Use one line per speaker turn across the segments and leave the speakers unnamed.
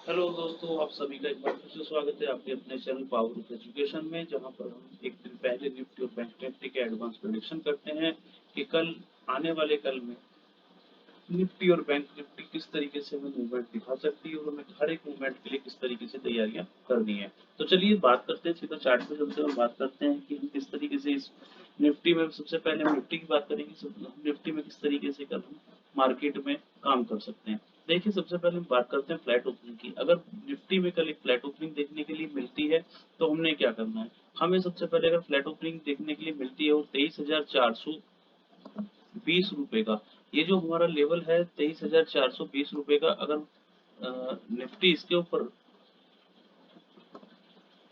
Hello दोस्तों, आप सभी का एक बार फिर से स्वागत है आपके अपने चैनल पावर ऑफ एजुकेशन में, जहां पर हम एक दिन पहले निफ्टी और बैंक निफ्टी के एडवांस प्रेडिक्शन करते हैं कि कल आने वाले कल में निफ्टी और बैंक निफ्टी किस तरीके से हमें मूवमेंट दिखा सकती है और हमें हर एक मूवमेंट के लिए किस तरीके से तैयारियां करनी है। तो चलिए बात करते हैं, सीधा चार्ट पे चलते हैं, बात करते हैं कि हम किस तरीके से इस निफ्टी में, सबसे पहले हम निफ्टी की बात करेंगे। निफ्टी में किस तरीके से कल हम मार्केट में काम कर सकते हैं। देखिए, सबसे पहले हम बात करते हैं फ्लैट ओपनिंग की। अगर निफ्टी में कल एक फ्लैट ओपनिंग देखने के लिए मिलती है तो हमने क्या करना है। हमें सबसे पहले अगर फ्लैट ओपनिंग देखने के लिए मिलती है वो 23,420 रुपए का, ये जो हमारा लेवल है 23,420 रुपए का, अगर निफ्टी इसके ऊपर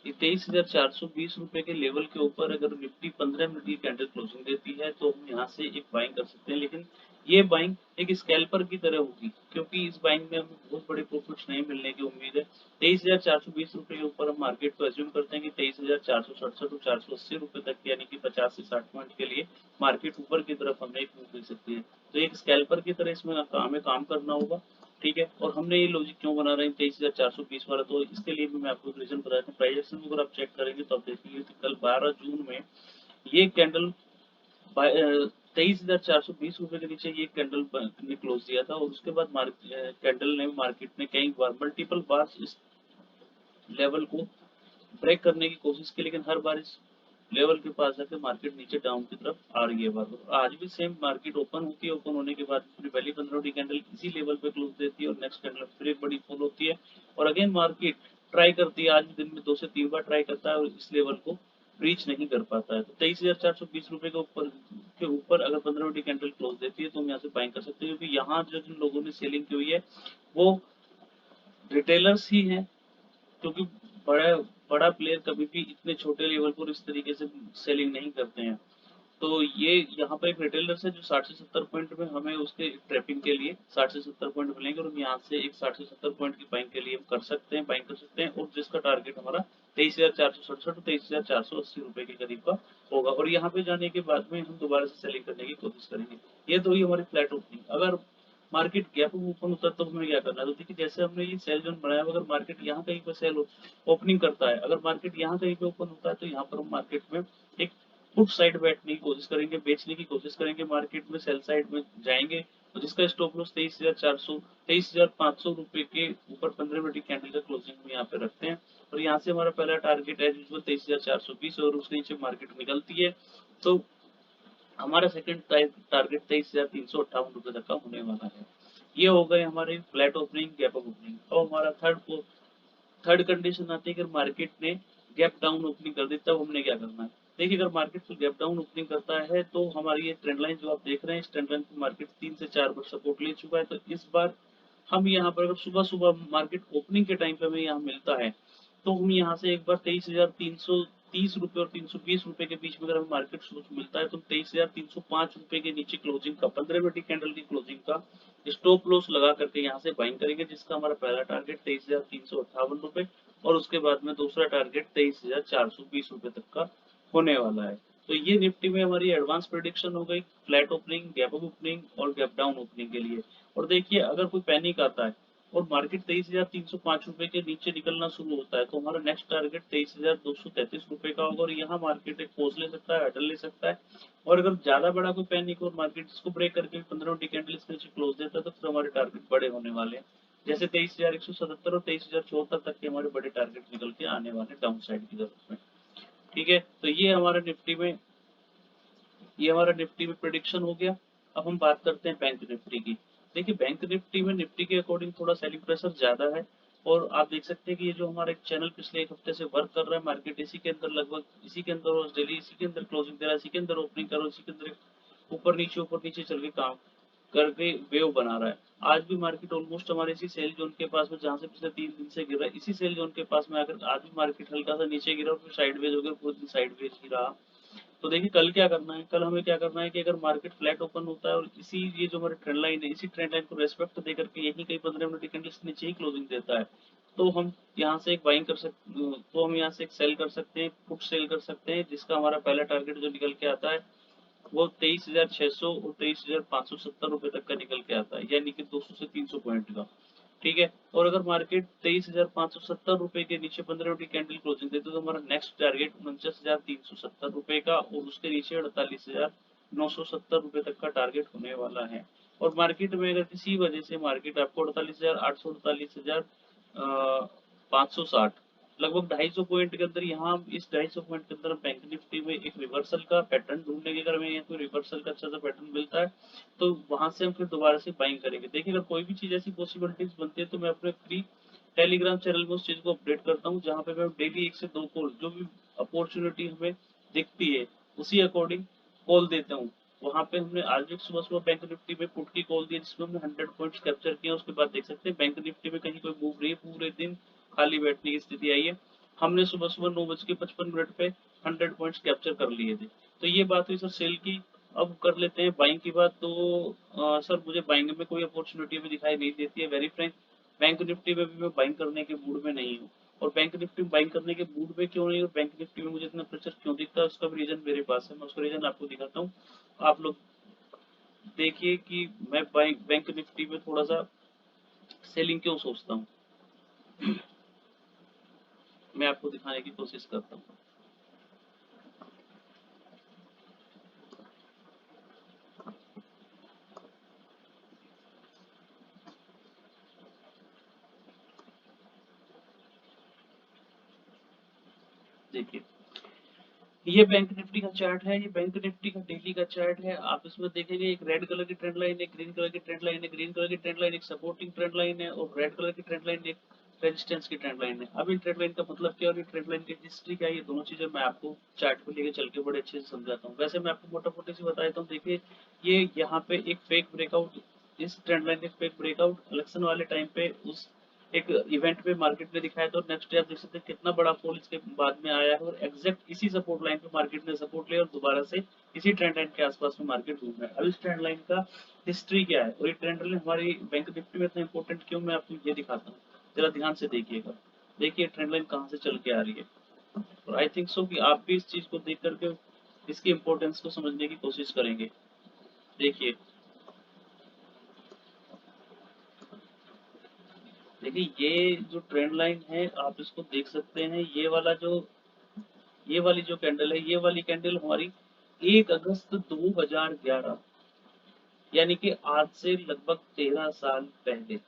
23,420 रुपए के लेवल के ऊपर अगर निफ्टी 15 मिनट की कैंडल क्लोजिंग देती है तो हम यहाँ से एक बाइंग कर सकते हैं। लेकिन ये बाइंग एक स्कैल्पर की तरह होगी, क्योंकि इस बाइंग में हमें बहुत बड़े प्रॉफिट्स नहीं मिलने की उम्मीद है। 23,420 रुपए के ऊपर हम मार्केट को एज्यूम करते हैं कि 23,467 और 480 रुपए तक, यानी कि 50 से 60 पॉइंट के लिए मार्केट ऊपर की तरफ हमें एक मूव मिल सकती है। तो एक स्कैल्पर की तरह इसमें हमें काम करना होगा। ठीक है, और हमने ये लॉजिक क्यों बना रहे हैं 23,420 वाला, तो इसके लिए भी मैं आपको रीजन बताया था। प्राइस एक्शन को अगर आप चेक करेंगे तो आप देखेंगे कि कल 12 जून में ये कैंडल 23,420 रुपए के नीचे ये कैंडल ने क्लोज दिया था, और उसके बाद कैंडल ने मार्केट ने कई बार मल्टीपल बार इस लेवल को ब्रेक करने की कोशिश की, लेकिन हर बार इस लेवल के पास जाके मार्केट नीचे डाउन की तरफ आ रही है बार बार। आज भी सेम मार्केट ओपन होती है, ओपन होने के बाद पूरी पहली 15 कैंडल इसी लेवल पे क्लोज देती है और नेक्स्ट कैंडल फिर एक बड़ी फॉल होती है, और अगेन मार्केट ट्राई करती है। आज भी दिन में 2 से 3 बार ट्राई करता है और इस लेवल को रीच नहीं कर पाता है। तो 23,420 रुपए के ऊपर अगर 15 कैंडल क्लोज देती है तो हम यहाँ से बाइंग कर सकते हैं, क्योंकि यहाँ जो जिन लोगों ने सेलिंग की हुई है वो रिटेलर्स ही हैं, क्योंकि बड़ा बड़ा प्लेयर कभी भी इतने छोटे लेवल पर इस तरीके से सेलिंग नहीं करते हैं। तो ये यहाँ पर एक रिटेलर है जो 60 से 70 पॉइंट में हमें उसके ट्रैपिंग के लिए 60 से 70 पॉइंट मिलेंगे, और हम यहाँ से एक 60 से 70 पॉइंट की बाइंग के लिए हम कर सकते हैं, बाइंग कर सकते हैं, और जिसका टारगेट हमारा 23,467 23,480 रुपए के करीब का होगा। और यहाँ पे जाने के बाद में हम दोबारा से सेलिंग करने की कोशिश करेंगे। ये तो ही हमारी फ्लैट ओपनिंग। अगर मार्केट गैप ओपन होता है तो हमें क्या करना है, तो देखिए जैसे हमने ये सेल जोन बनाया, अगर मार्केट यहाँ कहीं पर सेल ओपनिंग करता है, अगर मार्केट यहाँ कहीं पे ओपन होता है तो यहाँ पर हम मार्केट में एक पुट साइड बैठने की कोशिश करेंगे, बेचने की कोशिश करेंगे, मार्केट में सेल साइड में जाएंगे, तो जिसका स्टॉप लॉस 23,400 के ऊपर 15 मिनट की कैंडल का क्लोजिंग में यहाँ पे रखते हैं। और यहाँ से हमारा पहला टारगेट एज यूजुअल 23,420, और उसके नीचे मार्केट निकलती है तो हमारा सेकंड टारगेट 23,358 रुपए तक का होने वाला है। ये हो गए हमारे flat opening, gap up opening. और हमारा थर्ड कंडीशन आती है कि मार्केट ने गैप डाउन ओपनिंग कर दी, तब हमने क्या करना है। देखिए, अगर मार्केट को गैप डाउन ओपनिंग करता है तो हमारी ये ट्रेंड लाइन जो आप देख रहे हैं, इस ट्रेंड लाइन को मार्केट 3 से 4 बार सपोर्ट ले चुका है। तो इस बार हम यहाँ पर अगर सुबह सुबह मार्केट ओपनिंग के टाइम पे हमें यहाँ मिलता है तो हम यहाँ से एक बार 23,330 रुपए और 320 रुपए के बीच में अगर हमें मार्केट मिलता है तो 23,305 रुपए के नीचे क्लोजिंग का 15 मिनट कैंडल की क्लोजिंग का स्टॉप लॉस लगा करके यहाँ से बाइंग करेंगे, जिसका हमारा पहला टारगेट 23,358 रुपए, और उसके बाद में दूसरा टारगेट 23,420 रुपए तक का होने वाला है। तो ये निफ्टी में हमारी एडवांस प्रेडिक्शन हो गई flat opening, gap up opening और गैप डाउन ओपनिंग के लिए। और देखिए, अगर कोई पैनिक आता है और मार्केट 23,305 रुपए के नीचे निकलना शुरू होता है तो हमारा नेक्स्ट टारगेट 23,233 रुपए का होगा, और यहाँ मार्केट एक पॉज ले सकता है, हडल ले सकता है। और अगर ज्यादा बड़ा कोई पैनिक और मार्केट इसको ब्रेक करके 15 कैंडल इसके नीचे क्लोज देता है तो फिर हमारे टारगेट बड़े होने वाले हैं, जैसे 23,177 और 23,074 तक के हमारे बड़े टारगेट निकल के आने वाले डाउन साइड की तरफ में। ठीक है, तो ये हमारा निफ्टी में प्रिडिक्शन हो गया। अब हम बात करते हैं बैंक निफ्टी की। देखिए, बैंक निफ्टी में निफ्टी के अकॉर्डिंग थोड़ा सेलिंग प्रेशर ज्यादा है, और आप देख सकते हैं कि ये जो हमारा एक चैनल पिछले एक हफ्ते से वर्क कर रहा है, मार्केट इसी के अंदर लगभग इसी के अंदर रोज डेली इसी के अंदर क्लोजिंग दे रहा है, इसी के अंदर ओपनिंग कर रहा है, इसी के अंदर ऊपर नीचे चल के काम करके वेव बना रहा है। आज भी मार्केट ऑलमोस्ट हमारे इसी सेल जोन के पास में, जहां से पिछले 3 दिन से गिर रहा है, इसी सेल जोन के पास में आकर आज भी मार्केट हल्का सा नीचे गिरा और फिर साइडवेज हो गया, पूरे दिन साइडवेज ही रहा। तो देखिए, कल क्या करना है, कल हमें क्या करना है कि अगर मार्केट फ्लैट ओपन होता है और इसी ये जो हमारी ट्रेंड लाइन है, इसी ट्रेंड लाइन को रेस्पेक्ट दे करके यही कहीं 15 मिनट कैंडल नीचे ही क्लोजिंग देता है, तो हम यहाँ से एक बाइंग कर सकते, तो हम यहाँ से एक सेल कर सकते हैं, पुट सेल कर सकते हैं, जिसका हमारा पहला टारगेट जो निकल के आता है वो 23,600 और 23,570 रुपए तक का निकल के आता है, यानी कि 200 से 300 पॉइंट का। ठीक है। और अगर मार्केट 23,570 रुपए के नीचे 15 मिनट की कैंडल क्लोजिंग देते तो हमारा नेक्स्ट टारगेट 49,370 रुपए का और उसके नीचे 48,970 रुपए तक का टारगेट होने वाला है। और मार्केट में अगर किसी वजह से मार्केट आपको 48,800 48,560 लगभग 250 पॉइंट के अंदर, यहाँ इस 250 पॉइंट के अंदर बैंक निफ्टी में एक रिवर्सल का पैटर्न ढूंढने के, अगर हमें यहाँ कोई रिवर्सल का अच्छा सा पैटर्न मिलता है तो वहां से हम फिर दोबारा से बाइंग करेंगे। देखिए अगर कोई भी चीज ऐसी पॉसिबिलिटीज बनती है तो मैं अपने फ्री टेलीग्राम चैनल में उस चीज को अपडेट करता हूँ, जहाँ पे मैं डेली 1 से 2 कॉल जो भी अपॉर्चुनिटी हमें दिखती है उसी अकॉर्डिंग कॉल देता हूँ। वहां पे हमने आज भी सुबह सुबह बैंक निफ्टी में पुट की कॉल दी जिसमें हमने 100 पॉइंट्स कैप्चर किया। उसके बाद देख सकते हैं बैंक निफ्टी में कहीं कोई मूव नहीं, पूरे दिन खाली बैठने की स्थिति आई है। हमने सुबह सुबह 9:55 पे 100 पॉइंट्स कैप्चर कर लिए थे। तो ये बात हुई सर सेल की। अब कर लेते हैं बाइंग की बात। तो सर मुझे बाइंग में कोई अपॉर्चुनिटी भी दिखाई नहीं देती है, वेरी फ्रैंक। बैंक निफ्टी में भी मैं बाइंग करने के मूड में नहीं हूँ। और बैंक निफ्टी में बाइंग करने के मूड में क्यों नहीं, और बैंक निफ्टी में मुझे इतना प्रेशर क्यों दिखता है उसका भी रीजन मेरे पास है। मैं उसका रीजन आपको दिखाता हूँ। आप लोग देखिए कि मैं बैंक निफ्टी में थोड़ा सा सेलिंग क्यों सोचता हूँ, मैं आपको दिखाने की कोशिश करता हूँ। देखिए ये बैंक निफ्टी का चार्ट है, ये बैंक निफ्टी का डेली का चार्ट है। आप इसमें देखेंगे एक रेड कलर की ट्रेंड लाइन है, ग्रीन कलर की ट्रेंड लाइन है, ग्रीन कलर की ट्रेंड लाइन एक सपोर्टिंग ट्रेंड लाइन है और रेड कलर की ट्रेंड लाइन एक रेजिस्टेंस की ट्रेंड लाइन है। अब इन ट्रेंड लाइन का मतलब क्या और ये ट्रेंड लाइन की हिस्ट्री क्या है, ये दोनों चीजें मैं आपको चार्ट को लेकर चल के बड़े अच्छे से समझाता हूँ। वैसे मैं आपको मोटा मोटी सी बता देता हूँ। देखिए ये यहाँ पे एक फेक ब्रेकआउट, इस ट्रेंड लाइन का फेक ब्रेकआउट इलेक्शन वाले टाइम पे उस एक इवेंट पे मार्केट ने दिखाया था और नेक्स्ट डे आप देख सकते हैं कितना बड़ा फॉल इसके बाद में आया है और एग्जैक्ट इसी सपोर्ट लाइन पे मार्केट ने सपोर्ट लिया और दोबारा से इसी ट्रेंड लाइन के आसपास में मार्केट घूम रहा है। अब इस ट्रेंड लाइन का हिस्ट्री क्या है और ये ट्रेंड लाइन हमारी बैंक निफ्टी में इतना इंपॉर्टेंट क्यों, मैं आपको ये दिखाता हूँ। जरा ध्यान से देखिएगा। देखिए ट्रेंड लाइन कहाँ से चल के आ रही है और आई थिंक सो कि आप भी इस चीज को देख करके इसकी इंपॉर्टेंस को समझने की कोशिश करेंगे। देखिए देखिए ये जो ट्रेंड लाइन है आप इसको देख सकते हैं। ये वाली जो कैंडल है, ये वाली कैंडल हमारी 1 अगस्त 2011 यानी कि आज से लगभग 13 साल पहले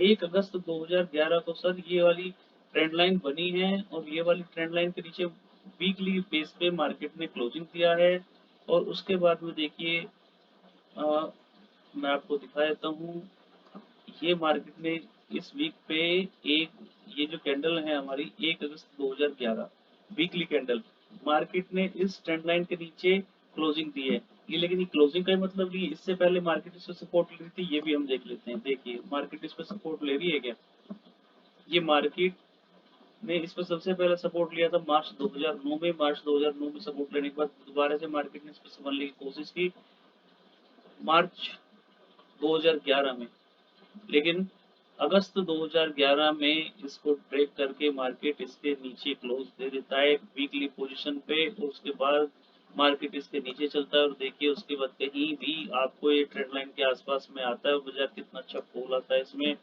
1 अगस्त 2011 को सर ये वाली ट्रेंड लाइन बनी है और ये वाली ट्रेंड लाइन के नीचे वीकली बेस पे मार्केट ने क्लोजिंग दिया है। और उसके बाद में देखिए मैं आपको दिखा देता हूँ। ये मार्केट ने इस वीक पे एक, ये जो कैंडल है हमारी 1 अगस्त 2011 वीकली कैंडल, मार्केट ने इस ट्रेंड लाइन के नीचे क्लोजिंग दी है। ये लेकिन ये क्लोजिंग का ही मतलब नहीं, इससे पहले मार्केट इस पे सपोर्ट ले रही थी, ये भी हम देख लेते हैं। देखिए मार्केट इस पे सपोर्ट ले रही है क्या, ये मार्केट ने इस पर सबसे पहले सपोर्ट लिया था मार्च 2009 में। मार्च 2009 में सपोर्ट लेने के बाद दोबारा से मार्केट ने इस पर संभालने की कोशिश की मार्च 2011 में, लेकिन अगस्त 2011 में इसको ब्रेक करके मार्केट इसके नीचे क्लोज दे देता है वीकली पोजीशन पे और उसके बाद मार्केट इसके नीचे चलता है। और देखिए उसके बाद कहीं भी आपको ये ट्रेंड लाइन के आसपास में आता है और बाजार कितना अच्छा फॉल आता है इसमें,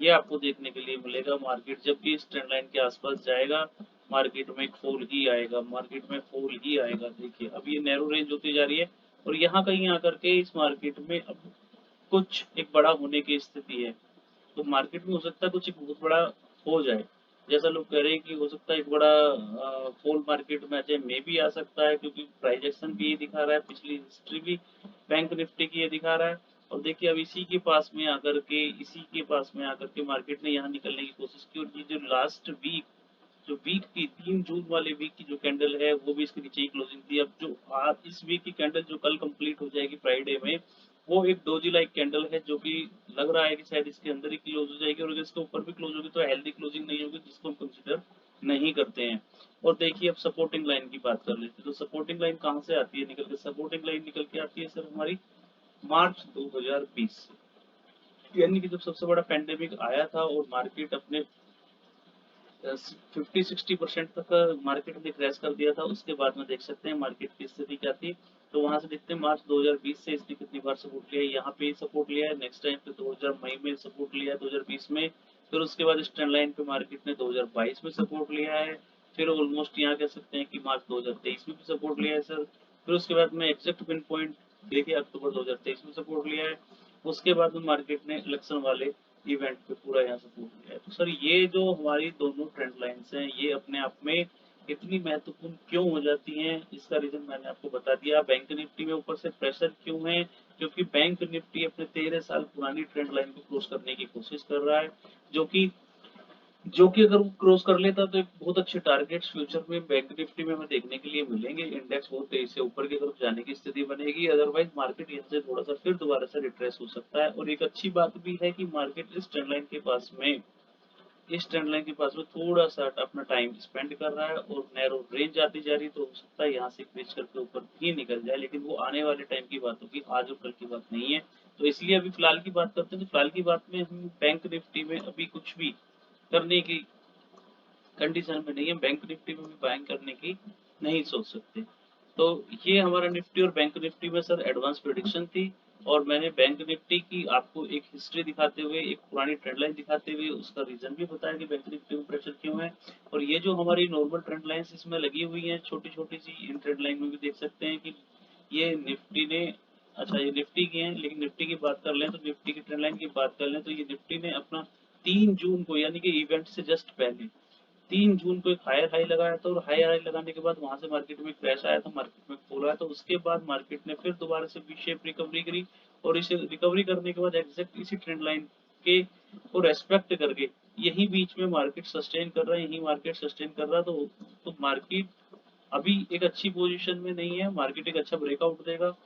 ये आपको देखने के लिए मिलेगा। मार्केट जब भी इस ट्रेंड लाइन के आसपास जाएगा मार्केट में एक फॉल ही आएगा, मार्केट में फॉल ही आएगा। देखिए अब ये नैरो रेंज होती जा रही है और यहाँ कहीं आकर के इस मार्केट में अब कुछ एक बड़ा होने की स्थिति है। तो मार्केट में हो सकता है कुछ एक बहुत बड़ा हो जाए, जैसा लोग कह रहे हैं कि हो सकता है एक बड़ा फॉल मार्केट में आ जाए, मे भी आ सकता है क्योंकि प्राइस एक्शन भी ये दिखा रहा है, पिछली हिस्ट्री भी बैंक निफ्टी की ये दिखा रहा है। और देखिए अब इसी के पास में आकर के मार्केट ने यहाँ निकलने की कोशिश की और ये जो लास्ट वीक, जो वीक की 3 जून वाले वीक की जो कैंडल है वो भी इसके नीचे ही क्लोजिंग थी। अब जो आज इस वीक की कैंडल जो कल कंप्लीट हो जाएगी फ्राइडे में, वो एक डोजी लाइक कैंडल है जो कि लग रहा है कि शायद इसके अंदर ही क्लोज हो जाएगी और अगर इसके ऊपर भी क्लोज होगी तो हेल्दी क्लोजिंग नहीं होगी, जिसको हम कंसिडर नहीं करते हैं। और देखिए अब सपोर्टिंग लाइन की बात कर लेते हैं। तो सपोर्टिंग लाइन कहाँ से आती है निकल के, सपोर्टिंग लाइन निकल के आती है सर हमारी मार्च 2020 से, यानी कि जब सबसे बड़ा पैंडेमिक आया था और मार्केट अपने 50-60% तक मार्केट ने क्रैश कर दिया था। उसके बाद में देख सकते हैं मार्केट की स्थिति क्या थी। तो वहां से देखते हैं मार्च 2020 से इसने कितनी बार सपोर्ट लिया है, यहाँ पे सपोर्ट लिया है, नेक्स्ट टाइम पे 2000 मई में सपोर्ट लिया है 2020 में, फिर उसके बाद इस ट्रेंड लाइन पे मार्केट ने 2022 में सपोर्ट लिया है, फिर ऑलमोस्ट यहाँ कह सकते हैं कि मार्च 2023 में भी सपोर्ट लिया है सर, फिर उसके बाद में एग्जैक्ट पिन पॉइंट देखिए अक्टूबर 2023 में सपोर्ट लिया है, उसके बाद में मार्केट ने इलेक्शन वाले इवेंट पे पूरा यहाँ सपोर्ट लिया है। तो सर ये जो हमारी दोनों ट्रेंड लाइंस हैं ये अपने आप में इतनी महत्वपूर्ण क्यों हो जाती हैं, इसका रीजन मैंने आपको बता दिया। बैंक निफ्टी में ऊपर से प्रेशर क्यों है, क्योंकि बैंक निफ्टी अपने 13 साल पुरानी ट्रेंड लाइन को क्रॉस करने की कोशिश कर रहा है, जो कि अगर वो क्रॉस कर लेता तो एक बहुत अच्छे टारगेट्स फ्यूचर में बैंक निफ्टी में हमें देखने के लिए मिलेंगे, इंडेक्स बहुत तेजी से ऊपर की तरफ जाने की स्थिति बनेगी, अदरवाइज मार्केट यहाँ से थोड़ा सा फिर दोबारा से रिट्रेस हो सकता है। और एक अच्छी बात भी है कि मार्केट इस ट्रेंड लाइन के पास में थोड़ा सा अपना टाइम स्पेंड कर रहा है और नैरो रेंज आती जा रही, तो हो सकता है यहाँ से ब्रिज करके ऊपर भी निकल जाए, लेकिन वो आने वाले टाइम की बात होगी, आज और कल की बात नहीं है। तो इसलिए अभी फिलहाल की बात करते हैं, तो फिलहाल की बात में हम बैंक निफ्टी में अभी कुछ भी करने की कंडीशन में नहीं है, बैंक निफ्टी में भी बाइंग करने की नहीं सोच सकते। तो ये हमारा निफ्टी और बैंक निफ्टी में सर एडवांस प्रेडिक्शन थी, और मैंने बैंक निफ्टी की आपको एक हिस्ट्री दिखाते हुए, एक पुरानी ट्रेंड लाइन दिखाते हुए उसका रीजन भी बताया कि बैंक निफ्टी में प्रेशर क्यों है। और ये जो हमारी नॉर्मल ट्रेंड लाइंस इसमें लगी हुई हैं छोटी छोटी सी, इन ट्रेंड लाइन में भी देख सकते हैं कि ये निफ्टी ने, अच्छा ये निफ्टी की है, लेकिन निफ्टी की बात कर लें तो निफ्टी की ट्रेंड लाइन की बात कर लें तो ये निफ्टी ने अपना 3 जून को, यानी कि इवेंट से जस्ट पहले 3 जून को एक हायर हाई लगाया था, और हाई हाई लगाने के बाद वहां से मार्केट में क्रैश आया था, मार्केट में फॉल आया, तो उसके बाद मार्केट ने फिर दोबारा से वी शेप रिकवरी करी, और इसे रिकवरी करने के बाद एग्जैक्ट इसी ट्रेंड लाइन के को रेस्पेक्ट करके यही बीच में मार्केट सस्टेन कर रहा है, यही मार्केट सस्टेन कर रहा है। तो मार्केट अभी एक अच्छी पोजीशन में नहीं है, मार्केट एक अच्छा ब्रेकआउट देगा,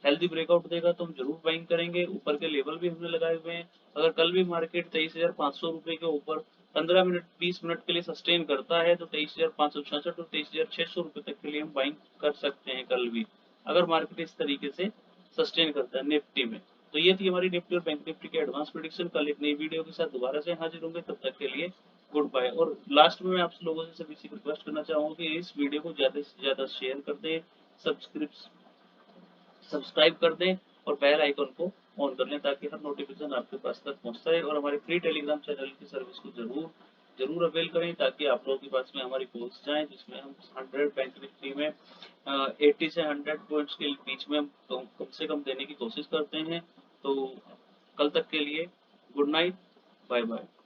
हेल्दी ब्रेकआउट देगा तो हम जरूर बाइंग करेंगे। ऊपर के लेवल भी हमने लगाए हुए हैं, अगर कल भी मार्केट 23,500 रुपए के ऊपर 15 मिनट 20 मिनट के लिए सस्टेन करता है तो 23,566 और 23,600 रुपए तक के लिए हम बाइंग कर सकते हैं कल भी, अगर मार्केट इस तरीके से सस्टेन करता है निफ्टी में। तो ये थी हमारी निफ्टी और बैंक निफ्टी की एडवांस प्रेडिक्शन। कल एक नई वीडियो के साथ दोबारा से हाजिर होंगे, तब तक के लिए गुड बाय। और लास्ट में मैं आप लोगों से सभी से रिक्वेस्ट करना चाहूंगा कि इस वीडियो को ज्यादा से ज्यादा शेयर कर दें, सब्सक्राइब कर दें और बेल आइकन को ऑन कर लें, ताकि हर नोटिफिकेशन आपके पास तक पहुंचता है। और हमारे फ्री टेलीग्राम चैनल की सर्विस को जरूर जरूर अवेल करें, ताकि आप लोगों के पास में हमारी कॉल्स जाएं, जिसमें हम 100 बैंक निफ्टी में 80 से 100 पॉइंट्स के बीच में हम कम से कम देने की कोशिश करते हैं। तो कल तक के लिए गुड नाइट, बाय बाय।